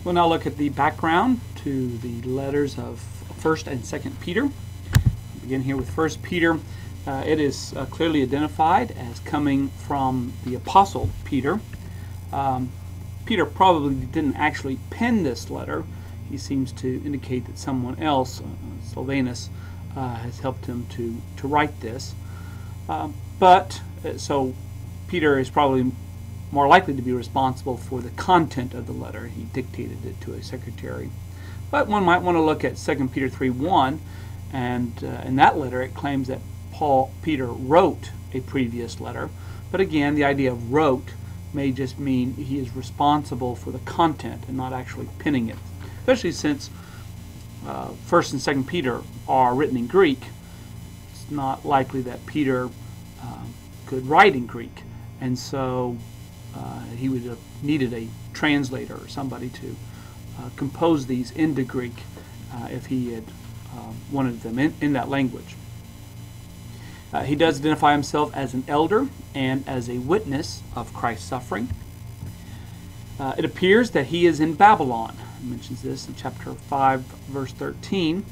We'll now look at the background to the letters of 1st and 2nd Peter. We'll begin here with 1st Peter. It is clearly identified as coming from the Apostle Peter. Peter probably didn't actually pen this letter. He seems to indicate that someone else, Silvanus, has helped him to write this. So Peter is probably more likely to be responsible for the content of the letter. He dictated it to a secretary. But one might want to look at 2 Peter 3:1, and in that letter it claims that Peter wrote a previous letter. But again, the idea of wrote may just mean he is responsible for the content and not actually penning it. Especially since 1st and 2nd Peter are written in Greek, it's not likely that Peter could write in Greek, and so he would have needed a translator or somebody to compose these into Greek if he had wanted them in that language. He does identify himself as an elder and as a witness of Christ's suffering. It appears that he is in Babylon. He mentions this in chapter 5, verse 13.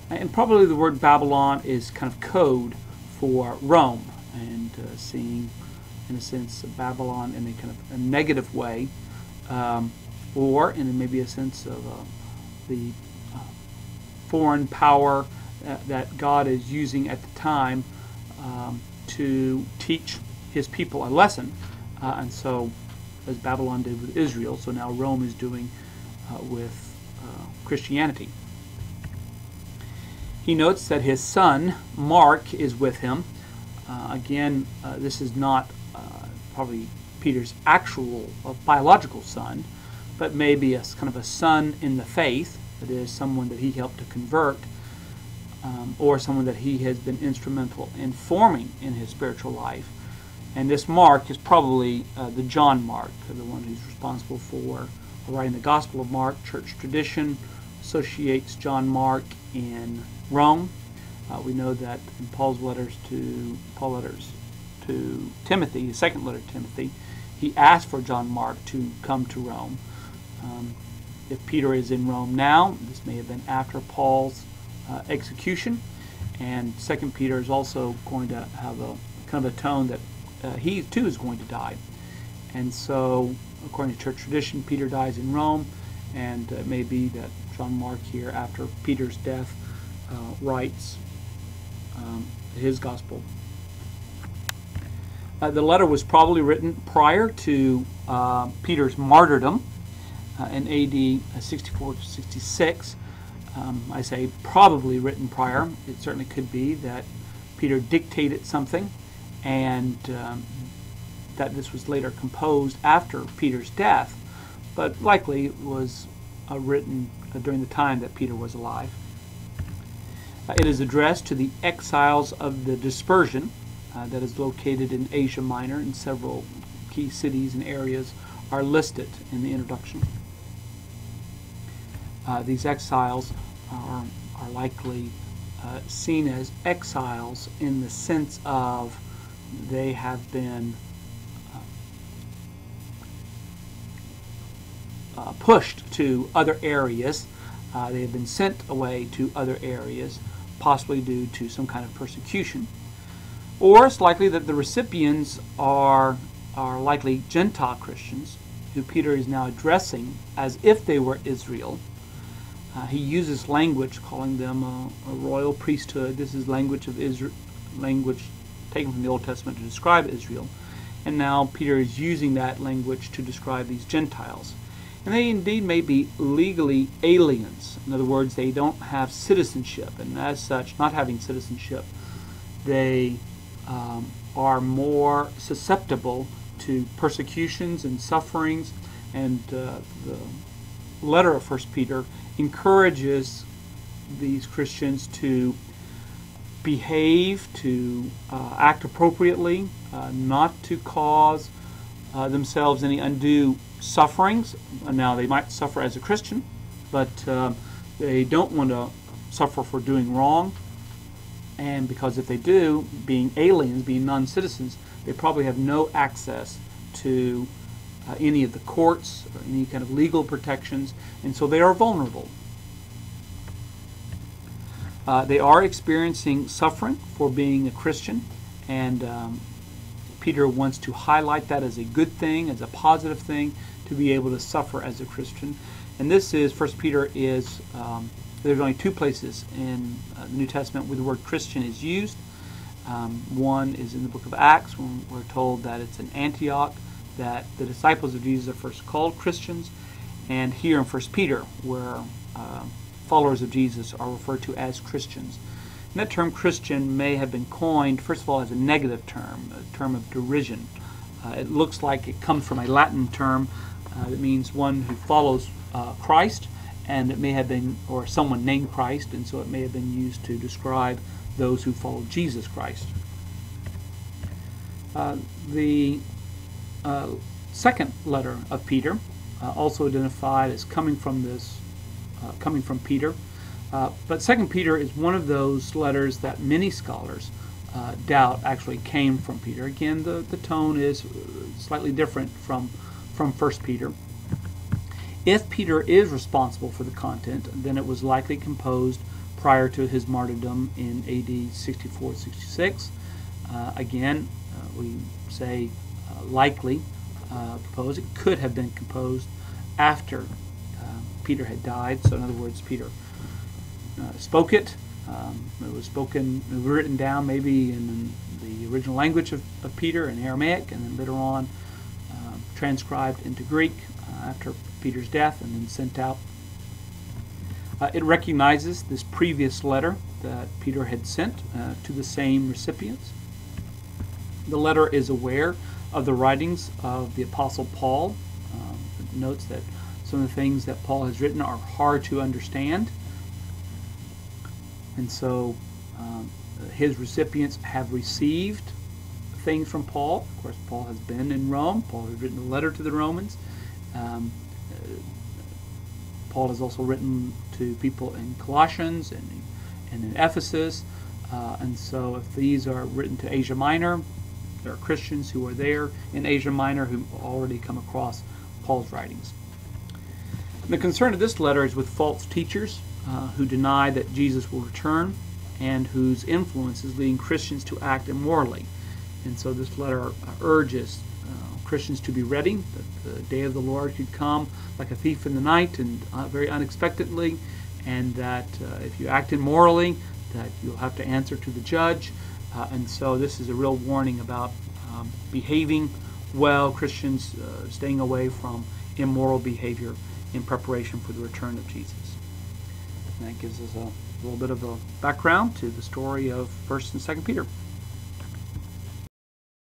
And probably the word Babylon is kind of code for Rome, and seeing, in a sense, Babylon in a kind of a negative way, or in maybe a sense of the foreign power that God is using at the time to teach his people a lesson. And so, as Babylon did with Israel, so now Rome is doing with Christianity. He notes that his son, Mark, is with him. Again, this is not probably Peter's actual biological son, but maybe a kind of a son in the faith, that is, someone that he helped to convert, or someone that he has been instrumental in forming in his spiritual life. And this Mark is probably the John Mark, the one who's responsible for writing the Gospel of Mark. Church tradition associates John Mark in Rome. We know that in Paul's letters to Timothy, his second letter to Timothy, he asked for John Mark to come to Rome. If Peter is in Rome now, this may have been after Paul's execution, and 2 Peter is also going to have a kind of a tone that he too is going to die. And so, according to church tradition, Peter dies in Rome, and it may be that John Mark here, after Peter's death, writes his gospel. The letter was probably written prior to Peter's martyrdom in AD 64 to 66. I say probably written prior. It certainly could be that Peter dictated something, and that this was later composed after Peter's death, but likely it was written during the time that Peter was alive. It is addressed to the exiles of the dispersion that is located in Asia Minor, and several key cities and areas are listed in the introduction. These exiles are likely seen as exiles in the sense of they have been pushed to other areas. They have been sent away to other areas, possibly due to some kind of persecution. Or it's likely that the recipients are likely Gentile Christians, who Peter is now addressing as if they were Israel. He uses language calling them a royal priesthood. This is language of Israel, language taken from the Old Testament to describe Israel. And now Peter is using that language to describe these Gentiles. And they indeed may be legally aliens. In other words, they don't have citizenship, and as such, not having citizenship, they are more susceptible to persecutions and sufferings. And the letter of 1 Peter encourages these Christians to behave, to act appropriately, not to cause themselves any undue sufferings. Now, they might suffer as a Christian, but they don't want to suffer for doing wrong. And because if they do, being aliens, being non-citizens, they probably have no access to any of the courts or any kind of legal protections, and so they are vulnerable. They are experiencing suffering for being a Christian, and Peter wants to highlight that as a good thing, as a positive thing, to be able to suffer as a Christian. And this is, 1 Peter is, there's only two places in the New Testament where the word Christian is used. One is in the book of Acts, when we're told that it's in Antioch that the disciples of Jesus are first called Christians, and here in 1 Peter, where followers of Jesus are referred to as Christians. And that term Christian may have been coined, first of all, as a negative term, a term of derision. It looks like it comes from a Latin term that means one who follows Christ, and it may have been, or someone named Christ, and so it may have been used to describe those who follow Jesus Christ. The second letter of Peter, also identified as coming from Peter, but 2 Peter is one of those letters that many scholars doubt actually came from Peter. Again, the tone is slightly different from 1 Peter. If Peter is responsible for the content, then it was likely composed prior to his martyrdom in AD 64-66. Again, we say likely composed. It could have been composed after Peter had died. So in other words, Peter spoke it. It was written down maybe in the original language of Peter in Aramaic, and then later on transcribed into Greek after Peter's death and then sent out. It recognizes this previous letter that Peter had sent to the same recipients. The letter is aware of the writings of the Apostle Paul. It notes that some of the things that Paul has written are hard to understand. And so his recipients have received things from Paul. Of course, Paul has been in Rome. Paul has written a letter to the Romans. Paul has also written to people in Colossians and in Ephesus. And so if these are written to Asia Minor, there are Christians who are there in Asia Minor who already come across Paul's writings. And the concern of this letter is with false teachers who deny that Jesus will return and whose influence is leading Christians to act immorally. And so this letter urges Christians to be ready, that the day of the Lord could come like a thief in the night and very unexpectedly, and that if you act immorally, that you'll have to answer to the judge. And so this is a real warning about behaving well, Christians staying away from immoral behavior in preparation for the return of Jesus. And that gives us a little bit of a background to the story of 1 and 2 Peter.